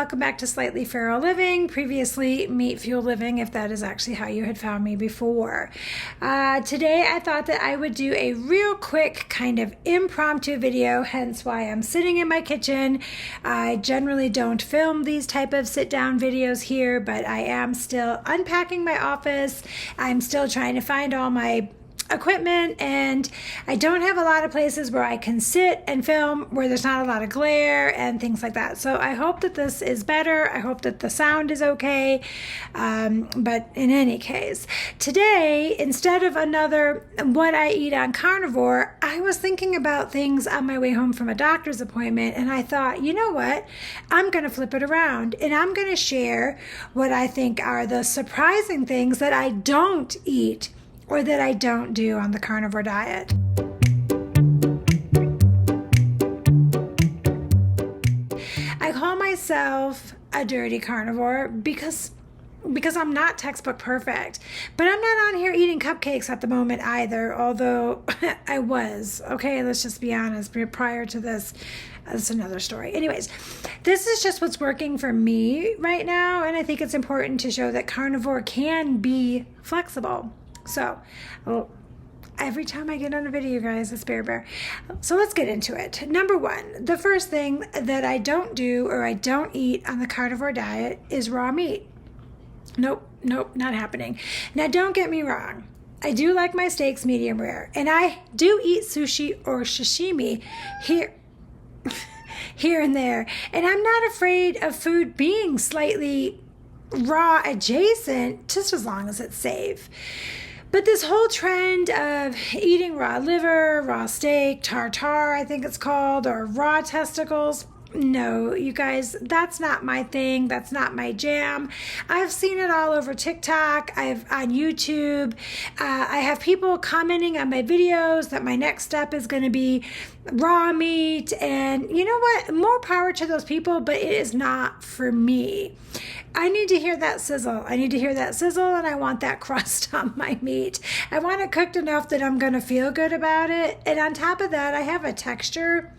welcome back to Slightly Feral Living, previously Meat Fuel Living, if that is actually how you had found me before. Today I thought that I would do a real quick kind of impromptu video, hence why I'm sitting in my kitchen. I generally don't film these type of sit-down videos here, but I am still unpacking my office. I'm still trying to find all my equipment, and I don't have a lot of places where I can sit and film where there's not a lot of glare and things like that. So I hope that this is better. I hope that the sound is okay. But in any case, today, instead of another what I eat on Carnivore, I was thinking about things on my way home from a doctor's appointment, and I thought, you know what? I'm going to flip it around, and I'm going to share what I think are the surprising things that I don't eat or that I don't do on the carnivore diet. I call myself a dirty carnivore because I'm not textbook perfect. But I'm not on here eating cupcakes at the moment either, although I was. Okay, let's just be honest. Prior to this, that's another story. Anyways, this is just what's working for me right now, and I think it's important to show that carnivore can be flexible. So, every time I get on a video, guys, it's bear. So let's get into it. Number one, the first thing that I don't do or I don't eat on the carnivore diet is raw meat. Nope, not happening. Now, don't get me wrong. I do like my steaks medium rare, and I do eat sushi or sashimi here and there. And I'm not afraid of food being slightly raw adjacent, just as long as it's safe. But this whole trend of eating raw liver, raw steak, tartare, I think it's called, or raw testicles, no, you guys, that's not my thing. That's not my jam. I've seen it all over TikTok. On YouTube. I have people commenting on my videos that my next step is going to be raw meat. And you know what? More power to those people, but it is not for me. I need to hear that sizzle. And I want that crust on my meat. I want it cooked enough that I'm going to feel good about it. And on top of that, I have a texture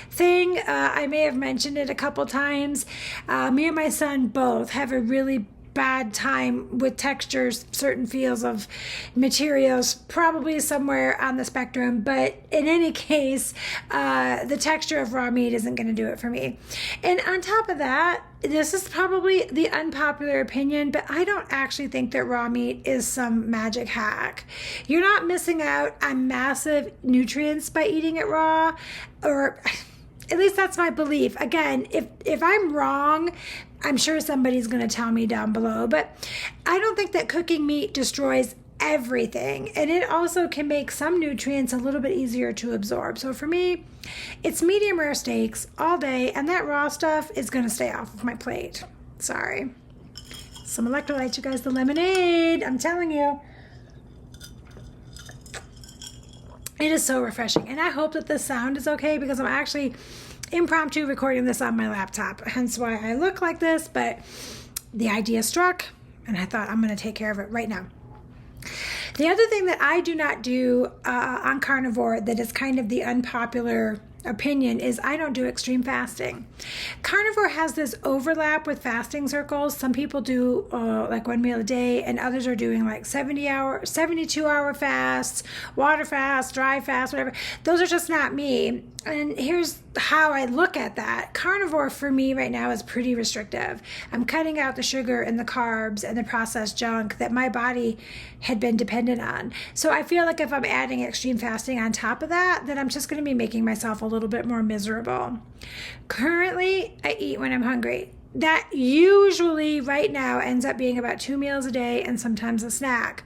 thing. I may have mentioned it a couple times. Me and my son both have a really bad time with textures, certain feels of materials, probably somewhere on the spectrum. But in any case, the texture of raw meat isn't going to do it for me. And on top of that, this is probably the unpopular opinion, but I don't actually think that raw meat is some magic hack. You're not missing out on massive nutrients by eating it raw, or at least that's my belief. Again, if I'm wrong, I'm sure somebody's going to tell me down below, but I don't think that cooking meat destroys everything, and it also can make some nutrients a little bit easier to absorb. So for me, it's medium rare steaks all day, and that raw stuff is going to stay off of my plate. Sorry. Some electrolytes, you guys, the lemonade, I'm telling you. It is so refreshing, and I hope that the sound is okay because I'm actually impromptu recording this on my laptop, hence why I look like this, but the idea struck, and I thought I'm going to take care of it right now. The other thing that I do not do on carnivore that is kind of the unpopular opinion is I don't do extreme fasting. Carnivore has this overlap with fasting circles. Some people do like 1 meal a day, and others are doing like 72-hour fasts, water fast, dry fast, whatever. Those are just not me. And here's how I look at that. Carnivore for me right now is pretty restrictive. I'm cutting out the sugar and the carbs and the processed junk that my body had been dependent on. So I feel like if I'm adding extreme fasting on top of that, then I'm just going to be making myself a little bit more miserable. Currently, I eat when I'm hungry. That usually right now ends up being about 2 meals a day and sometimes a snack.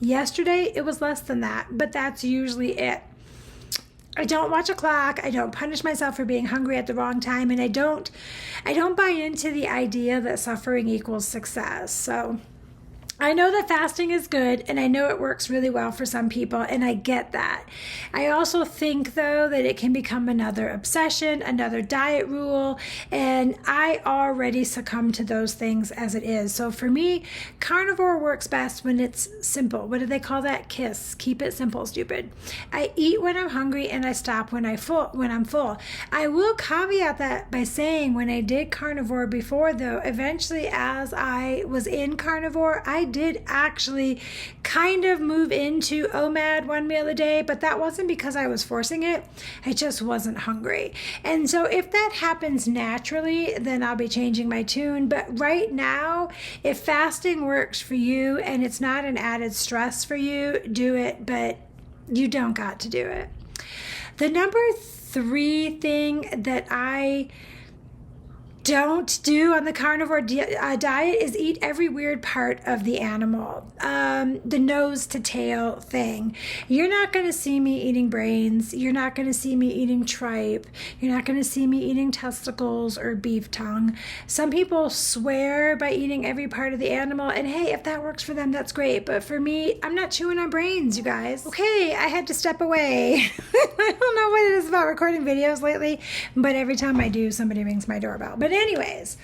Yesterday, it was less than that, but that's usually it. I don't watch a clock. I don't punish myself for being hungry at the wrong time, and I don't buy into the idea that suffering equals success. So I know that fasting is good, and I know it works really well for some people, and I get that. I also think, though, that it can become another obsession, another diet rule, and I already succumb to those things as it is. So for me, carnivore works best when it's simple. What do they call that? KISS. Keep it simple, stupid. I eat when I'm hungry, and I stop when I'm full. I will caveat that by saying when I did carnivore before, though, eventually as I was in carnivore, I did actually kind of move into OMAD, one meal a day, but that wasn't because I was forcing it. I just wasn't hungry. And so if that happens naturally, then I'll be changing my tune. But right now, if fasting works for you and it's not an added stress for you, do it, but you don't got to do it. The number 3 thing that I don't do on the carnivore diet is eat every weird part of the animal, the nose to tail thing. You're not going to see me eating brains. You're not going to see me eating tripe. You're not going to see me eating testicles or beef tongue. Some people swear by eating every part of the animal, and hey, if that works for them, that's great. But for me, I'm not chewing on brains, you guys. Okay, I had to step away. I don't know what it is about recording videos lately, but every time I do, somebody rings my doorbell. But anyways,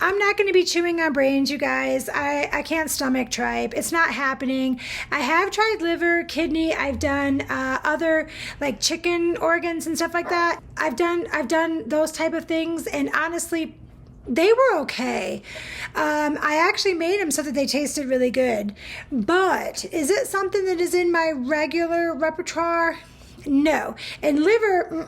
I'm not going to be chewing on brains, you guys. I can't stomach tripe. It's not happening. I have tried liver, kidney. I've done other like chicken organs and stuff like that. I've done those type of things, and honestly, they were okay. I actually made them so that they tasted really good. But is it something that is in my regular repertoire? No. And liver,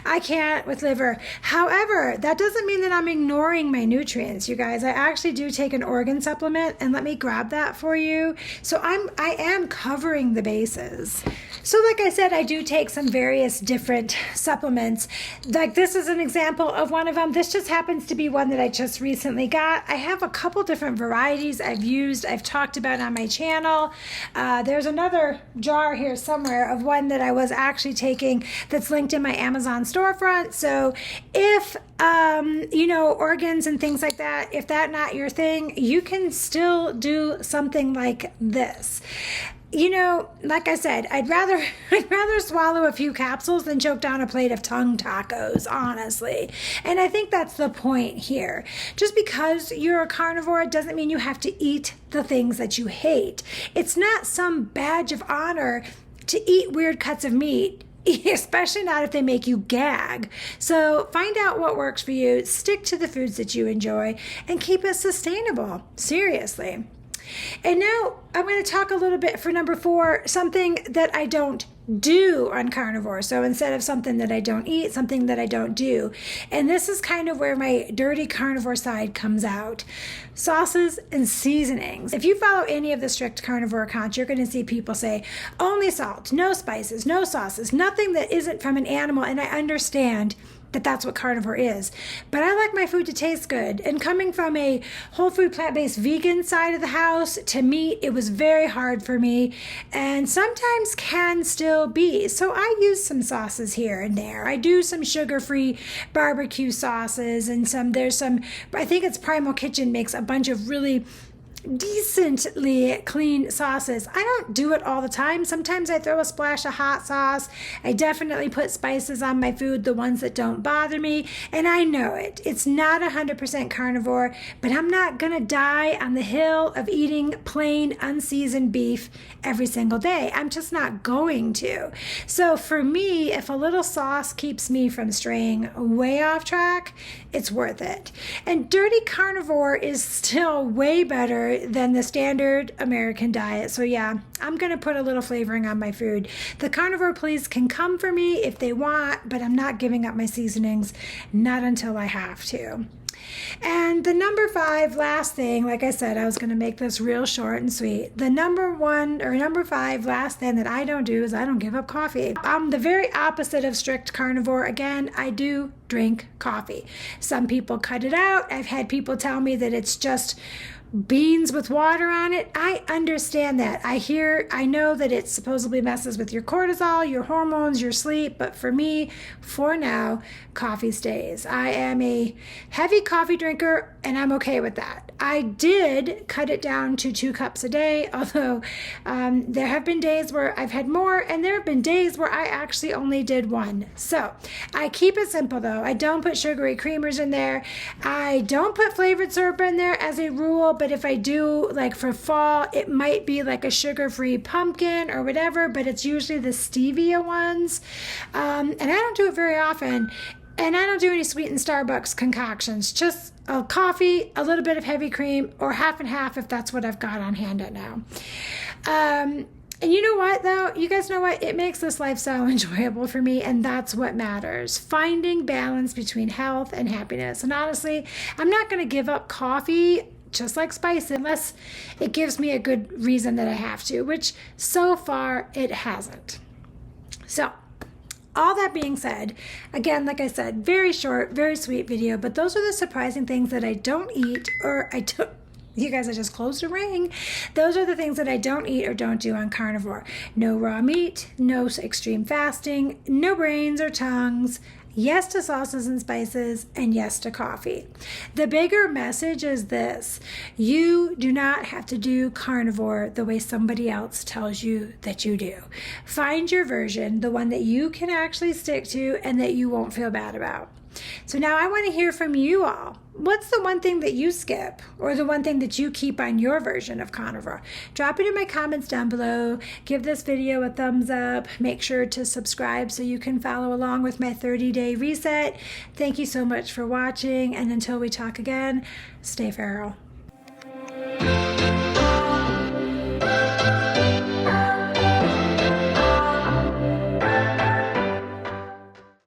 I can't with liver. However, that doesn't mean that I'm ignoring my nutrients, you guys. I actually do take an organ supplement, and let me grab that for you. So I am covering the bases. So like I said, I do take some various different supplements. Like this is an example of one of them. This just happens to be one that I just recently got. I have a couple different varieties I've talked about on my channel. There's another jar here somewhere of one that I was actually taking that's linked in my Amazon storefront. So if organs and things like that, if that's not your thing, you can still do something like this. Like I said, I'd rather swallow a few capsules than choke down a plate of tongue tacos, honestly. And I think that's the point here. Just because you're a carnivore doesn't mean you have to eat the things that you hate. It's not some badge of honor to eat weird cuts of meat, especially not if they make you gag. So find out what works for you, stick to the foods that you enjoy, and keep it sustainable. Seriously. And now I'm going to talk a little bit for number 4, something that I don't do on carnivore. So instead of something that I don't eat, something that I don't do. And this is kind of where my dirty carnivore side comes out. Sauces and seasonings. If you follow any of the strict carnivore accounts, you're going to see people say only salt, no spices, no sauces, nothing that isn't from an animal. And I understand that that's what carnivore is. But I like my food to taste good. And coming from a whole food, plant-based vegan side of the house to meat, it was very hard for me, and sometimes can still be. So I use some sauces here and there. I do some sugar-free barbecue sauces, and I think it's Primal Kitchen makes a bunch of really decently clean sauces. I don't do it all the time. Sometimes I throw a splash of hot sauce. I definitely put spices on my food, the ones that don't bother me. And I know it. It's not 100% carnivore, but I'm not going to die on the hill of eating plain, unseasoned beef every single day. I'm just not going to. So for me, if a little sauce keeps me from straying way off track, it's worth it. And dirty carnivore is still way better than the standard American diet. So yeah, I'm going to put a little flavoring on my food. The carnivore please can come for me if they want, but I'm not giving up my seasonings, not until I have to. And the number 5, last thing, like I said, I was going to make this real short and sweet. The number 5 last thing that I don't do is I don't give up coffee. I'm the very opposite of strict carnivore. Again, I do drink coffee. Some people cut it out. I've had people tell me that it's just beans with water on it. I understand that. I know that it supposedly messes with your cortisol, your hormones, your sleep, but for me, for now, coffee stays. I am a heavy coffee drinker and I'm okay with that. I did cut it down to 2 cups a day, although there have been days where I've had more and there have been days where I actually only did 1. So I keep it simple though. I don't put sugary creamers in there. I don't put flavored syrup in there as a rule, but if I do, like for fall, it might be like a sugar-free pumpkin or whatever, but it's usually the stevia ones. And I don't do it very often. And I don't do any sweetened Starbucks concoctions, just a coffee, a little bit of heavy cream, or half and half if that's what I've got on hand at now. And you know what, though? You guys know what? It makes this lifestyle enjoyable for me, and that's what matters. Finding balance between health and happiness. And honestly, I'm not going to give up coffee, just like spice, unless it gives me a good reason that I have to, which so far it hasn't. So, all that being said, again, like I said, very short, very sweet video, but those are the surprising things that I don't eat, or I don't. You guys, I just closed a ring. Those are the things that I don't eat or don't do on carnivore. No raw meat, no extreme fasting, no brains or tongues, yes to sauces and spices, and yes to coffee. The bigger message is this: you do not have to do carnivore the way somebody else tells you that you do. Find your version, the one that you can actually stick to and that you won't feel bad about. So now I want to hear from you all. What's the one thing that you skip, or the one thing that you keep on your version of carnivore? Drop it in my comments down below. Give this video a thumbs up. Make sure to subscribe so you can follow along with my 30-day reset. Thank you so much for watching, and until we talk again, stay feral.